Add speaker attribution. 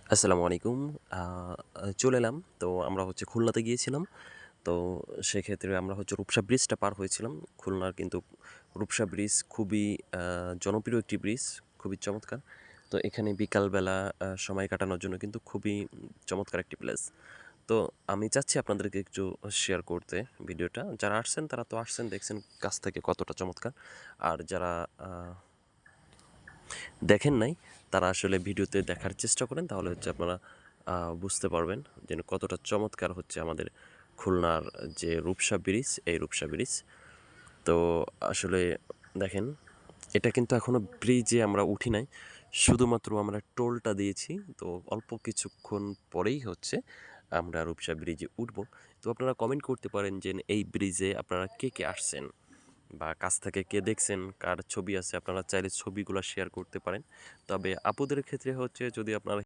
Speaker 1: আসসালামু আলাইকুম। আ চলে এলাম। তো আমরা খুলনাতে গিয়েছিলাম। তো সেক্ষেত্রে আমরা রূপসা ব্রিজটা পার হয়েছিলাম। খুলনার কিন্তু রূপসা ব্রিজ খুবই আ জনপ্রিয় একটি ব্রিজ, খুবই চমৎকার। তো এখানে বিকালবেলা সময় কাটানোর জন্য কিন্তু খুবই চমৎকার একটি প্লেস। তো আমি চাচ্ছি আপনাদেরকে একটু শেয়ার করতে ভিডিওটা। যারা আসছেন তারা তো আসছেন, দেখছেন কাছ থেকে কতটা চমৎকার। আর যারা আ দেখেন নাই তারা আসলে ভিডিওতে দেখার চেষ্টা করেন, তাহলে আপনারা বুঝতে পারবেন যে কতটা চমৎকার আমাদের খুলনার যে রূপসা ব্রিজ, এই রূপসা ব্রিজ। তো আসলে দেখেন, এটা কিন্তু এখনো ব্রিজে আমরা উঠি নাই, শুধুমাত্র আমরা টোলটা দিয়েছি। তো অল্প কিছুক্ষণ পরেই আমরা রূপসা ব্রিজে উঠব। তো আপনারা কমেন্ট করতে পারেন যে এই ব্রিজে আপনারা কে কে আসছেন বা কাছ থেকে কে দেখছেন, কার ছবি আছে, আপনারা চাইলে ছবিগুলো শেয়ার করতে পারেন। তবে আপুদের ক্ষেত্রে যদি আপনারা